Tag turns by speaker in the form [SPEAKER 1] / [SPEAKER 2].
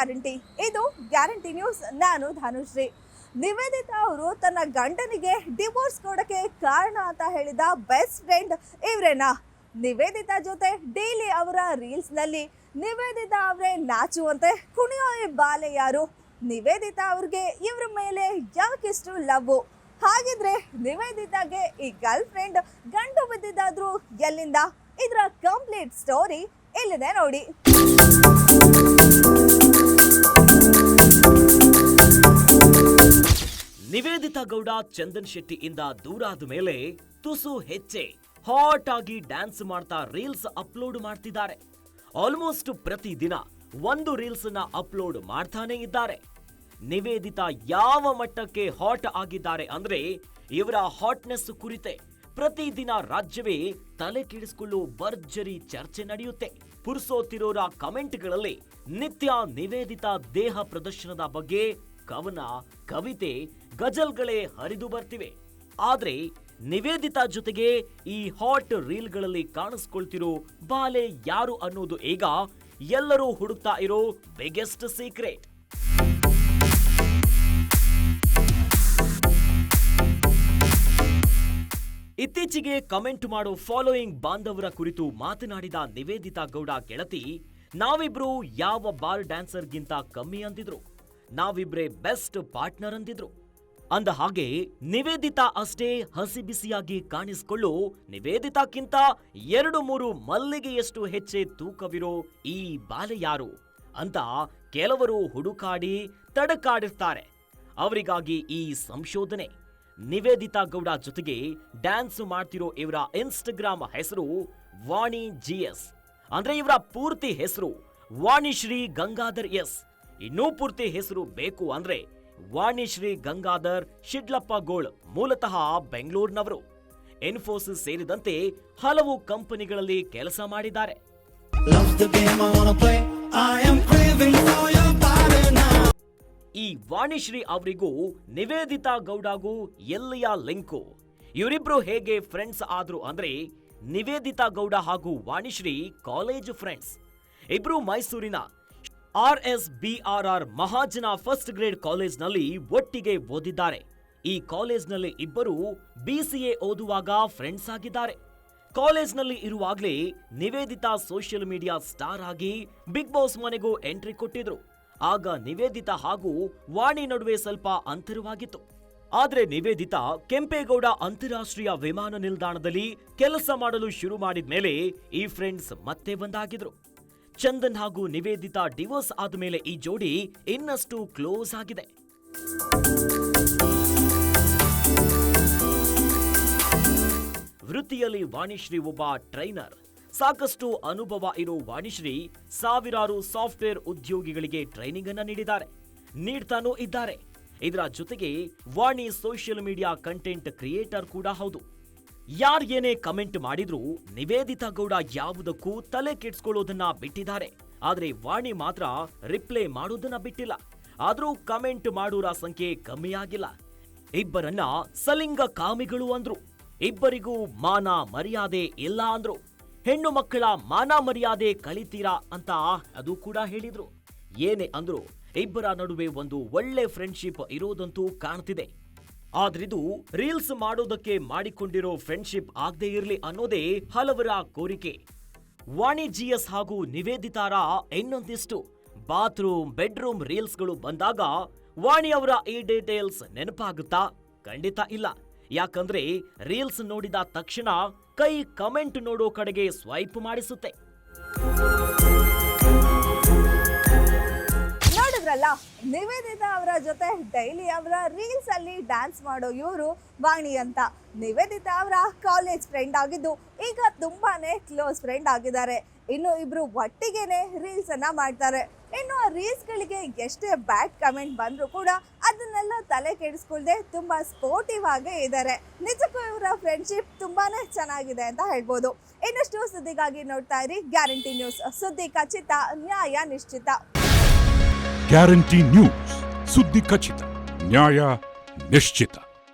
[SPEAKER 1] Guarantee. ಇದು guarantee news. ನಾನು ಧನುಶ್ರೀ. ನಿವೇದಿತಾ ಅವರು ತನ್ನ ಗಂಡನಿಗೆ ಡಿವೋರ್ಸ್ ಕೊಡಕ್ಕೆ ಕಾರಣ ಅಂತ ಹೇಳಿದ ಬೆಸ್ಟ್ ಫ್ರೆಂಡ್ ಇವರೇನಾ? ನಿವೇದಿತಾ ಜೊತೆ ಡೈಲಿ ಅವರ ರೀಲ್ಸ್ನಲ್ಲಿ ನಿವೇದಿತಾ ಅವರೇ ನಾಚುವಂತೆ ಕುಣಿಯೋ ಈ ಬಾಲೆ ಯಾರು? ನಿವೇದಿತಾ ಅವ್ರಿಗೆ ಇವ್ರ ಮೇಲೆ ಯಾಕಿಷ್ಟು ಲವ್? ಹಾಗಿದ್ರೆ ನಿವೇದಿತಾಗೆ ಈ ಗರ್ಲ್ ಫ್ರೆಂಡ್ ಗಂಟು ಬಿದ್ದಿದ್ದಾದ್ರೂ ಎಲ್ಲಿಂದ? ಇದರ ಕಂಪ್ಲೀಟ್ ಸ್ಟೋರಿ ಇಲ್ಲಿದೆ ನೋಡಿ.
[SPEAKER 2] ನಿವೇದಿತಾ ಗೌಡ ಚಂದನ್ ಶೆಟ್ಟಿಯಿಂದ ದೂರಾದ ಮೇಲೆ ತುಸು ಹೆಚ್ಚೆ ಹಾಟ್ ಆಗಿ ಡ್ಯಾನ್ಸ್ ಮಾಡ್ತಾ ರೀಲ್ಸ್ ಅಪ್ಲೋಡ್ ಮಾಡ್ತಿದ್ದಾರೆ. ಆಲ್ಮೋಸ್ಟ್ ಪ್ರತಿದಿನ ಒಂದು ರೀಲ್ಸ್ ನ ಅಪ್ಲೋಡ್ ಮಾಡ್ತಾನೆ ಇದ್ದಾರೆ. ನಿವೇದಿತಾ ಯಾವ ಮಟ್ಟಕ್ಕೆ ಹಾಟ್ ಆಗಿದ್ದಾರೆ ಅಂದ್ರೆ ಇವರ ಹಾಟ್ನೆಸ್ ಕುರಿತೆ ಪ್ರತಿದಿನ ರಾಜ್ಯವೇ ತಲೆ ಕೆಡಿಸಿಕೊಳ್ಳುವ ಭರ್ಜರಿ ಚರ್ಚೆ ನಡೆಯುತ್ತೆ. ಪುರ್ಸೋತಿರೋರ ಕಮೆಂಟ್ಗಳಲ್ಲಿ ನಿತ್ಯ ನಿವೇದಿತಾ ದೇಹ ಪ್ರದರ್ಶನದ ಬಗ್ಗೆ ಕವನ, ಕವಿತೆ, ಗಜಲ್ಗಳೇ ಹರಿದು ಬರ್ತಿವೆ. ಆದ್ರೆ ನಿವೇದಿತಾ ಜೊತೆಗೆ ಈ ಹಾಟ್ ರೀಲ್ಗಳಲ್ಲಿ ಕಾಣಿಸ್ಕೊಳ್ತಿರೋ ಬಾಲೆ ಯಾರು ಅನ್ನೋದು ಈಗ ಎಲ್ಲರೂ ಹುಡುಕ್ತಾ ಇರೋ ಬಿಗ್ಗೆಸ್ಟ್ ಸೀಕ್ರೆಟ್. ಇತ್ತೀಚೆಗೆ ಕಮೆಂಟ್ ಮಾಡೋ ಫಾಲೋಯಿಂಗ್ ಬಾಂಧವರ ಕುರಿತು ಮಾತನಾಡಿದ ನಿವೇದಿತಾ ಗೌಡ ಗೆಳತಿ, ನಾವಿಬ್ರು ಯಾವ ಬಾರ್ ಡ್ಯಾನ್ಸರ್ಗಿಂತ ಕಮ್ಮಿ ಅಂದಿದ್ರು, ನಾವಿಬ್ರೇ ಬೆಸ್ಟ್ ಪಾರ್ಟ್ನರ್ ಅಂದಿದ್ರು. ಅಂದ ಹಾಗೆ ನಿವೇದಿತಾ ಅಷ್ಟೇ ಹಸಿ ಬಿಸಿಯಾಗಿ ಕಾಣಿಸಿಕೊಳ್ಳೋ ನಿವೇದಿತಾಕ್ಕಿಂತ 2-3 ಮಲ್ಲಿಗೆಯಷ್ಟು ಹೆಚ್ಚೆ ತೂಕವಿರೋ ಈ ಬಾಲೆ ಯಾರು ಅಂತ ಕೆಲವರು ಹುಡುಕಾಡಿ ತಡಕಾಡಿರ್ತಾರೆ. ಅವರಿಗಾಗಿ ಈ ಸಂಶೋಧನೆ. ನಿವೇದಿತಾ ಗೌಡ ಜೊತೆಗೆ ಡ್ಯಾನ್ಸ್ ಮಾಡ್ತಿರೋ ಇವರ ಇನ್ಸ್ಟಾಗ್ರಾಮ್ ಹೆಸರು ವಾಣಿ GS. ಅಂದ್ರೆ ಇವರ ಪೂರ್ತಿ ಹೆಸರು ವಾಣಿಶ್ರೀ ಗಂಗಾಧರ್ ಎಸ್. ಇನ್ನೂ ಪೂರ್ತಿ ಹೆಸರು ಬೇಕು ಅಂದ್ರೆ ವಾಣಿಶ್ರೀ ಗಂಗಾಧರ್ ಶಿಡ್ಲಪ್ಪ ಗೋಳ್. ಮೂಲತಃ ಬೆಂಗಳೂರಿನವರು. ಇನ್ಫೋಸಿಸ್ ಸೇರಿದಂತೆ ಹಲವು ಕಂಪನಿಗಳಲ್ಲಿ ಕೆಲಸ ಮಾಡಿದ್ದಾರೆ. ಈ ವಾಣಿಶ್ರೀ ಅವರಿಗೂ ನಿವೇದಿತಾ ಗೌಡಗೂ ಎಲ್ಲಿಯ ಲಿಂಕು? ಇವರಿಬ್ರು ಹೇಗೆ ಫ್ರೆಂಡ್ಸ್ ಆದ್ರು ಅಂದ್ರೆ ನಿವೇದಿತಾ ಗೌಡ ಹಾಗೂ ವಾಣಿಶ್ರೀ ಕಾಲೇಜ್ ಫ್ರೆಂಡ್ಸ್. ಇಬ್ರು ಮೈಸೂರಿನ RSBRR ಮಹಾಜನ ಫಸ್ಟ್ ಗ್ರೇಡ್ ಕಾಲೇಜ್ನಲ್ಲಿ ಒಟ್ಟಿಗೆ ಓದಿದ್ದಾರೆ. ಈ ಕಾಲೇಜ್ನಲ್ಲಿ ಇಬ್ಬರು BCA ಓದುವಾಗ ಫ್ರೆಂಡ್ಸ್ ಆಗಿದ್ದಾರೆ. ಕಾಲೇಜ್ನಲ್ಲಿ ಇರುವಾಗಲೇ ನಿವೇದಿತಾ ಸೋಷಿಯಲ್ ಮೀಡಿಯಾ ಸ್ಟಾರ್ ಆಗಿ ಬಿಗ್ ಬಾಸ್ ಮನೆಗೂ ಎಂಟ್ರಿ ಕೊಟ್ಟಿದ್ರು. ಆಗ ನಿವೇದಿತಾ ಹಾಗೂ ವಾಣಿ ನಡುವೆ ಸ್ವಲ್ಪ ಅಂತರವಾಗಿತ್ತು. ಆದ್ರೆ ನಿವೇದಿತಾ ಕೆಂಪೇಗೌಡ ಅಂತಾರಾಷ್ಟ್ರೀಯ ವಿಮಾನ ನಿಲ್ದಾಣದಲ್ಲಿ ಕೆಲಸ ಮಾಡಲು ಶುರು ಮಾಡಿದ ಮೇಲೆ ಈ ಫ್ರೆಂಡ್ಸ್ ಮತ್ತೆ ಒಂದಾಗಿದ್ರು. ಚಂದನ್ ಹಾಗೂ ನಿವೇದಿತಾ ಡಿವೋರ್ಸ್ ಆದ್ಮೇಲೆ ಈ ಜೋಡಿ ಇನ್ನಷ್ಟು ಕ್ಲೋಸ್ ಆಗಿದೆ. ವೃತ್ತಿಯಲ್ಲಿ ವಾಣಿಶ್ರೀ ಒಬ್ಬ ಟ್ರೈನರ್. ಸಾಕಷ್ಟು ಅನುಭವ ಇರೋ ವಾಣಿಶ್ರೀ ಸಾವಿರಾರು ಸಾಫ್ಟ್ವೇರ್ ಉದ್ಯೋಗಿಗಳಿಗೆ ಟ್ರೈನಿಂಗ್ ಅನ್ನ ನೀಡ್ತಾನೂ ಇದ್ದಾರೆ. ಇದರ ಜೊತೆಗೆ ವಾಣಿ ಸೋಷಿಯಲ್ ಮೀಡಿಯಾ ಕಂಟೆಂಟ್ ಕ್ರಿಯೇಟರ್ ಕೂಡ ಹೌದು. ಯಾರೇನೇ ಕಮೆಂಟ್ ಮಾಡಿದ್ರು ನಿವೇದಿತಾ ಗೌಡ ಯಾವುದಕ್ಕೂ ತಲೆ ಕೆಡಿಸ್ಕೊಳ್ಳೋದನ್ನ ಬಿಟ್ಟಿದ್ದಾರೆ. ಆದ್ರೆ ವಾಣಿ ಮಾತ್ರ ರಿಪ್ಲೈ ಮಾಡೋದನ್ನ ಬಿಟ್ಟಿಲ್ಲ. ಆದ್ರೂ ಕಮೆಂಟ್ ಮಾಡೋರ ಸಂಖ್ಯೆ ಕಮ್ಮಿ ಆಗಿಲ್ಲ. ಇಬ್ಬರನ್ನ ಸಲಿಂಗ ಕಾಮಿಗಳು ಅಂದ್ರು. ಇಬ್ಬರಿಗೂ ಮಾನ ಮರ್ಯಾದೆ ಇಲ್ಲ ಅಂದ್ರು. ಹೆಣ್ಣು ಮಕ್ಕಳ ಮಾನ ಮರ್ಯಾದೆ ಕಲಿತೀರಾ ಅಂತ ಅದು ಕೂಡ ಹೇಳಿದ್ರು. ಏನೇ ಅಂದ್ರು ಇಬ್ಬರ ನಡುವೆ ಒಂದು ಒಳ್ಳೆ ಫ್ರೆಂಡ್ಶಿಪ್ ಇರೋದಂತೂ ಕಾಣ್ತಿದೆ. ಆದ್ರಿದು ರೀಲ್ಸ್ ಮಾಡೋದಕ್ಕೆ ಮಾಡಿಕೊಂಡಿರೋ ಫ್ರೆಂಡ್ಶಿಪ್ ಆಗದೆ ಇರ್ಲಿ ಅನ್ನೋದೇ ಹಲವರ ಕೋರಿಕೆ. ವಾಣಿ GS ಹಾಗೂ ನಿವೇದಿತಾರ ಇನ್ನೊಂದಿಷ್ಟು ಬಾತ್ರೂಮ್, ಬೆಡ್ರೂಮ್ ರೀಲ್ಸ್ಗಳು ಬಂದಾಗ ವಾಣಿ ಅವರ ಈ ಡೀಟೇಲ್ಸ್ ನೆನಪಾಗುತ್ತಾ? ಖಂಡಿತ ಇಲ್ಲ. ಯಾಕಂದ್ರೆ ರೀಲ್ಸ್ ನೋಡಿದ ತಕ್ಷಣ ಕೈ ಕಮೆಂಟ್ ನೋಡೋ ಕಡೆಗೆ ಸ್ವೈಪ್ ಮಾಡಿಸುತ್ತೆ.
[SPEAKER 1] ನೋಡಿದ್ರಲ್ಲ, ನಿವೇದಿತಾ ಅವರ ಜೊತೆ ಡೈಲಿ ಅವರ ರೀಲ್ಸ್ ಅಲ್ಲಿ ಡ್ಯಾನ್ಸ್ ಮಾಡೋ ಇವರು ವಾಣಿ ಅಂತ. ನಿವೇದಿತಾ ಅವರ ಕಾಲೇಜ್ ಫ್ರೆಂಡ್ ಆಗಿದ್ದು ಈಗ ತುಂಬಾನೇ ಕ್ಲೋಸ್ ಫ್ರೆಂಡ್ ಆಗಿದ್ದಾರೆ. ಇನ್ನು ಇಬ್ರು ಒಟ್ಟಿಗೆನೆ ರೀಲ್ಸ್ ಅನ್ನ ಮಾಡ್ತಾರೆ. ಇನ್ನು ಆ ರೀಲ್ಸ್ ಗಳಿಗೆ ಎಷ್ಟೇ ಬ್ಯಾಡ್ ಕಮೆಂಟ್ ಬಂದ್ರು ಕೂಡ ಅದನ್ನೆಲ್ಲ ತಲೆ ಕೆಡಿಸ್ಕೊಳ್ದೆ ತುಂಬಾ ಸ್ಪೋರ್ಟಿವ್ ಆಗೇ ಇದ್ದಾರೆ. ನಿಜಕ್ಕೂ ಇವರ ಫ್ರೆಂಡ್ಶಿಪ್ ತುಂಬಾನೇ ಚೆನ್ನಾಗಿದೆ ಅಂತ ಹೇಳ್ಬೋದು. ಇನ್ನಷ್ಟು ಸುದ್ದಿಗಾಗಿ ನೋಡ್ತಾ ಇರಿ ಗ್ಯಾರಂಟಿ ನ್ಯೂಸ್. ಸುದ್ದಿ ಖಚಿತ, ನ್ಯಾಯ ನಿಶ್ಚಿತ.
[SPEAKER 3] ಗ್ಯಾರಂಟಿ ನ್ಯೂಸ್, ಸುದ್ದಿ ಖಚಿತ, ನ್ಯಾಯ ನಿಶ್ಚಿತ.